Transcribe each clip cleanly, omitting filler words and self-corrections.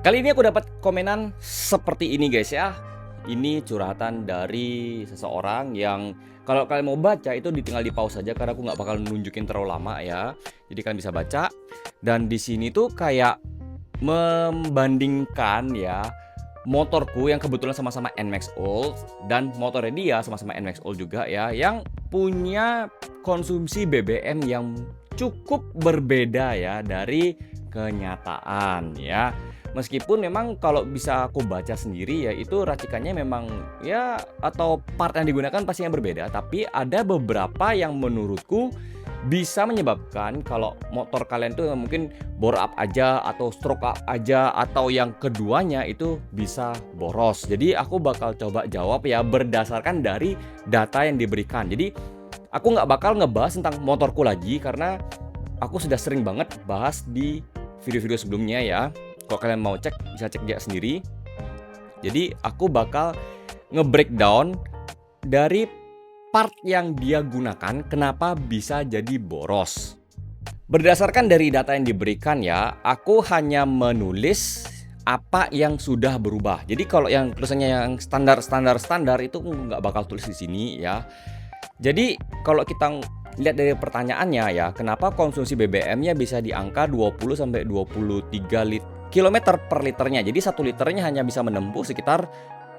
Kali ini aku dapat komenan seperti ini guys ya. Ini curhatan dari seseorang yang kalau kalian mau baca itu tinggal di pause saja karena aku nggak bakal nunjukin terlalu lama ya. Jadi kalian bisa baca. Dan di sini tuh kayak membandingkan ya motorku yang kebetulan sama-sama NMAX Old dan motornya dia sama-sama NMAX Old juga ya, yang punya konsumsi BBM yang cukup berbeda ya dari kenyataan ya. Meskipun memang kalau bisa aku baca sendiri ya itu racikannya memang ya atau part yang digunakan pasti yang berbeda, tapi ada beberapa yang menurutku bisa menyebabkan kalau motor kalian tuh mungkin bore up aja atau stroke up aja atau yang keduanya itu bisa boros. Jadi aku bakal coba jawab ya berdasarkan dari data yang diberikan. Jadi aku nggak bakal ngebahas tentang motorku lagi karena aku sudah sering banget bahas di video-video sebelumnya ya. Kalau kalian mau cek bisa cek dia sendiri. Jadi aku bakal nge-breakdown dari part yang dia gunakan kenapa bisa jadi boros. Berdasarkan dari data yang diberikan ya, aku hanya menulis apa yang sudah berubah. Jadi kalau yang tulisannya yang standar itu nggak bakal tulis di sini ya. Jadi kalau kita lihat dari pertanyaannya ya, kenapa konsumsi BBM-nya bisa di angka 20 sampai 23 kilometer per liternya. Jadi 1 liternya hanya bisa menempuh sekitar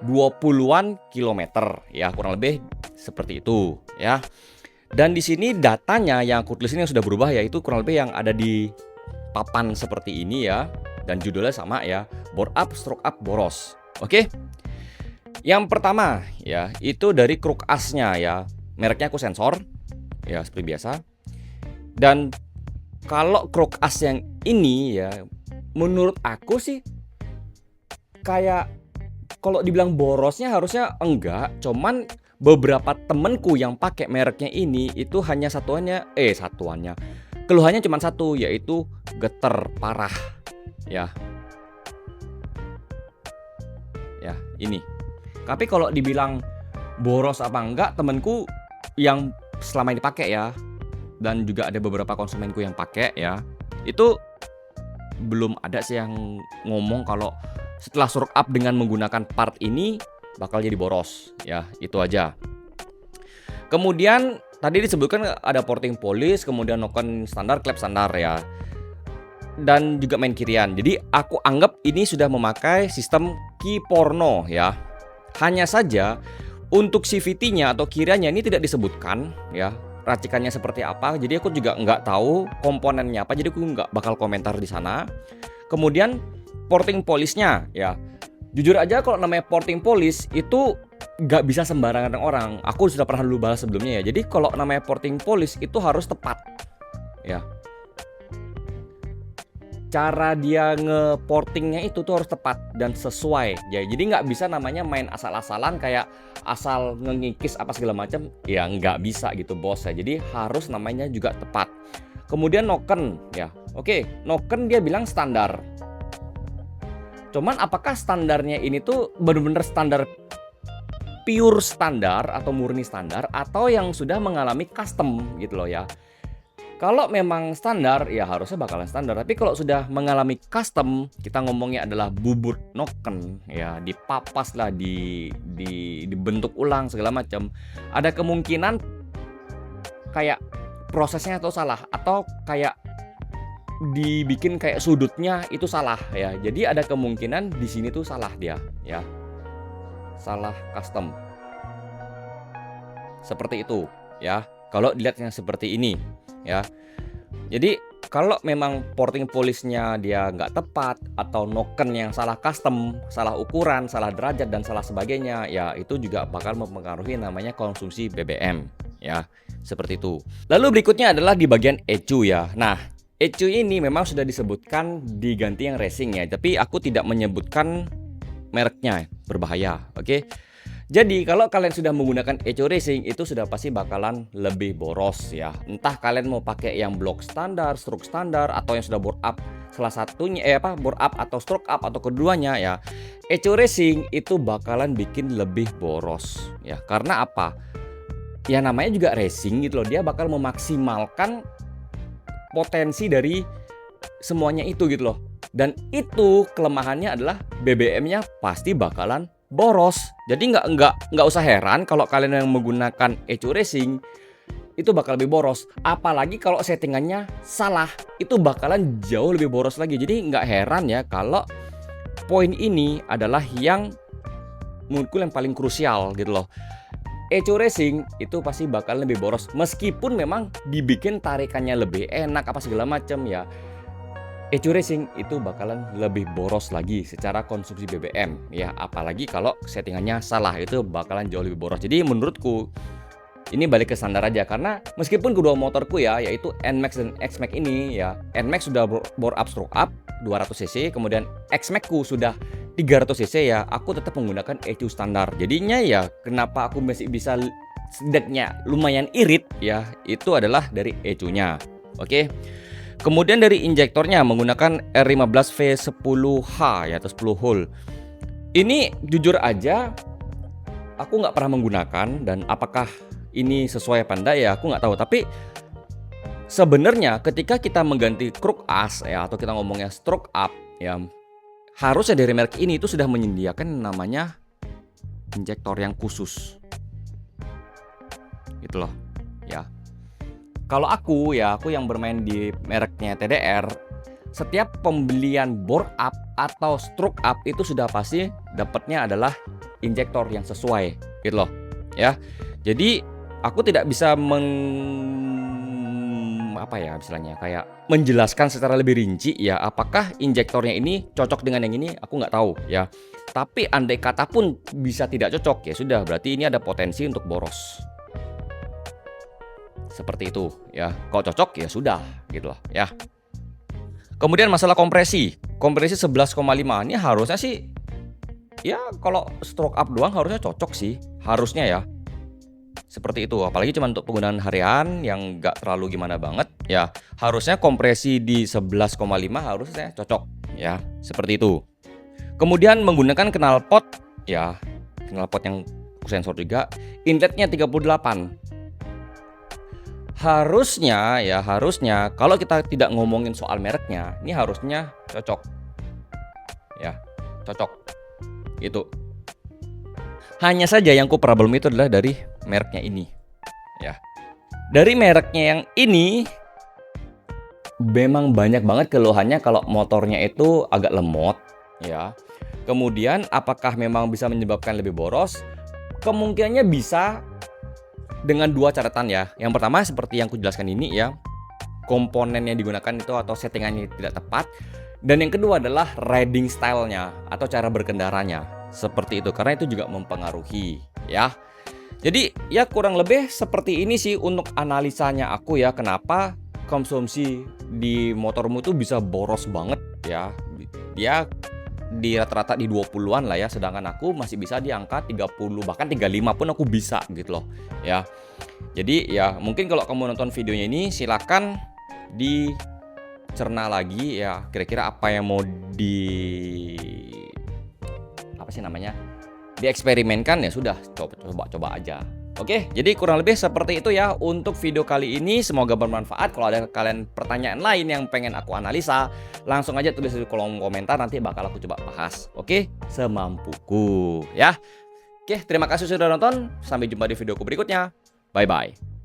20-an kilometer ya, kurang lebih seperti itu ya. Dan di sini datanya yang aku tulis ini yang sudah berubah yaitu kurang lebih yang ada di papan seperti ini ya, dan judulnya sama ya, bore up, stroke up, boros. Oke. Yang pertama ya, itu dari kruk asnya ya. Mereknya aku sensor ya seperti biasa. Dan kalau kruk as yang ini ya, menurut aku sih kayak kalau dibilang borosnya harusnya enggak, cuman beberapa temenku yang pakai mereknya ini itu hanya satuannya keluhannya cuma satu, yaitu geter parah ya. Ya, ini. Tapi kalau dibilang boros apa enggak, temenku yang selama ini pakai ya, dan juga ada beberapa konsumenku yang pakai ya, itu belum ada sih yang ngomong kalau setelah stroke up dengan menggunakan part ini bakal jadi boros ya. Itu aja. Kemudian tadi disebutkan ada porting polish, kemudian noken standar, klep standar ya, dan juga main kirian. Jadi aku anggap ini sudah memakai sistem key porno ya. Hanya saja untuk CVT-nya atau kiriannya ini tidak disebutkan ya, racikannya seperti apa. Jadi aku juga nggak tahu komponennya apa, jadi aku nggak bakal komentar di sana. Kemudian porting polish-nya ya, jujur aja kalau namanya porting polish itu nggak bisa sembarangan orang. Aku sudah pernah dulu bahas sebelumnya ya. Jadi kalau namanya porting polish itu harus tepat ya. Cara dia nge-portingnya itu tuh harus tepat dan sesuai ya. Jadi nggak bisa namanya main asal-asalan kayak asal ngengikis apa segala macam ya, nggak bisa gitu bos ya. Jadi harus namanya juga tepat. Kemudian noken ya, oke, noken dia bilang standar. Cuman apakah standarnya ini tuh benar-benar standar pure standar atau murni standar atau yang sudah mengalami custom gitu loh ya. Kalau memang standar ya harusnya bakalan standar, tapi kalau sudah mengalami custom, kita ngomongnya adalah bubut noken ya, dipapas lah, dibentuk ulang segala macam. Ada kemungkinan kayak prosesnya atau salah, atau kayak dibikin kayak sudutnya itu salah ya. Jadi ada kemungkinan di sini tuh salah dia ya. Salah custom. Seperti itu ya. Kalau dilihat yang seperti ini ya. Jadi kalau memang porting polish-nya dia nggak tepat atau noken yang salah custom, salah ukuran, salah derajat dan salah sebagainya ya, itu juga bakal mempengaruhi namanya konsumsi BBM ya. Seperti itu. Lalu berikutnya adalah di bagian ECU ya. Nah, ECU ini memang sudah disebutkan diganti yang racing ya, tapi aku tidak menyebutkan mereknya, berbahaya. Oke. Jadi kalau kalian sudah menggunakan ECU racing itu sudah pasti bakalan lebih boros ya. Entah kalian mau pakai yang block standar, stroke standar, atau yang sudah bore up salah satunya bore up atau stroke up atau keduanya ya. ECU racing itu bakalan bikin lebih boros ya. Karena apa? Ya namanya juga racing gitu loh. Dia bakal memaksimalkan potensi dari semuanya itu gitu loh. Dan itu kelemahannya adalah BBM-nya pasti bakalan boros. Jadi nggak usah heran kalau kalian yang menggunakan Echo Racing itu bakal lebih boros. Apalagi kalau settingannya salah, itu bakalan jauh lebih boros lagi. Jadi nggak heran ya kalau poin ini adalah yang menurutku yang paling krusial gitu loh. Echo Racing itu pasti bakal lebih boros meskipun memang dibikin tarikannya lebih enak apa segala macam ya. Echo Racing itu bakalan lebih boros lagi secara konsumsi BBM ya, apalagi kalau settingannya salah itu bakalan jauh lebih boros. Jadi menurutku ini balik ke standar aja, karena meskipun kedua motorku ya, yaitu NMAX dan XMAX ini ya, NMAX sudah bore up stroke up 200cc, kemudian XMAX ku sudah 300cc ya, aku tetap menggunakan ECU standar. Jadinya ya kenapa aku masih bisa sedetnya lumayan irit ya, itu adalah dari ECU-nya. Oke. Kemudian dari injektornya menggunakan R15 V10H ya, atau 10 hole. Ini jujur aja aku nggak pernah menggunakan, dan apakah ini sesuai apa enggak ya aku nggak tahu. Tapi sebenarnya ketika kita mengganti kruk as ya, atau kita ngomongnya stroke up ya, harusnya dari merek ini itu sudah menyediakan namanya injektor yang khusus gitu loh ya. Kalau aku yang bermain di mereknya TDR, setiap pembelian bore up atau stroke up itu sudah pasti dapatnya adalah injektor yang sesuai gitu loh ya. Jadi aku tidak bisa kayak menjelaskan secara lebih rinci ya apakah injektornya ini cocok dengan yang ini, aku nggak tahu ya. Tapi andai kata pun bisa tidak cocok ya sudah, berarti ini ada potensi untuk boros. Seperti itu ya. Kalau cocok ya sudah gitu loh ya. Kemudian masalah kompresi 11,5 ini harusnya sih ya, kalau stroke up doang harusnya cocok sih, harusnya ya. Seperti itu, apalagi cuma untuk penggunaan harian yang nggak terlalu gimana banget ya, harusnya kompresi di 11,5 harusnya cocok ya, seperti itu. Kemudian menggunakan knalpot ya, knalpot yang sensor juga, inletnya 38. Harusnya kalau kita tidak ngomongin soal mereknya, ini harusnya cocok ya, cocok itu. Hanya saja yang ku problem itu adalah dari mereknya ini ya. Dari mereknya yang ini memang banyak banget keluhannya kalau motornya itu agak lemot ya. Kemudian apakah memang bisa menyebabkan lebih boros? Kemungkinannya bisa dengan dua catatan ya. Yang pertama seperti yang kujelaskan ini ya, komponen yang digunakan itu atau settingannya tidak tepat. Dan yang kedua adalah riding style-nya atau cara berkendaranya. Seperti itu, karena itu juga mempengaruhi ya. Jadi ya kurang lebih seperti ini sih untuk analisanya aku ya, kenapa konsumsi di motormu tuh bisa boros banget ya. Dia di rata-rata di 20-an lah ya, sedangkan aku masih bisa di angka 30 bahkan 35 pun aku bisa gitu loh ya. Jadi ya mungkin kalau kamu nonton videonya ini silakan dicerna lagi ya, kira-kira apa yang mau dieksperimenkan ya sudah, coba aja. Oke, jadi kurang lebih seperti itu ya untuk video kali ini. Semoga bermanfaat. Kalau ada kalian pertanyaan lain yang pengen aku analisa, langsung aja tulis di kolom komentar, nanti bakal aku coba bahas. Oke, semampuku ya. Oke, terima kasih sudah nonton. Sampai jumpa di videoku berikutnya. Bye-bye.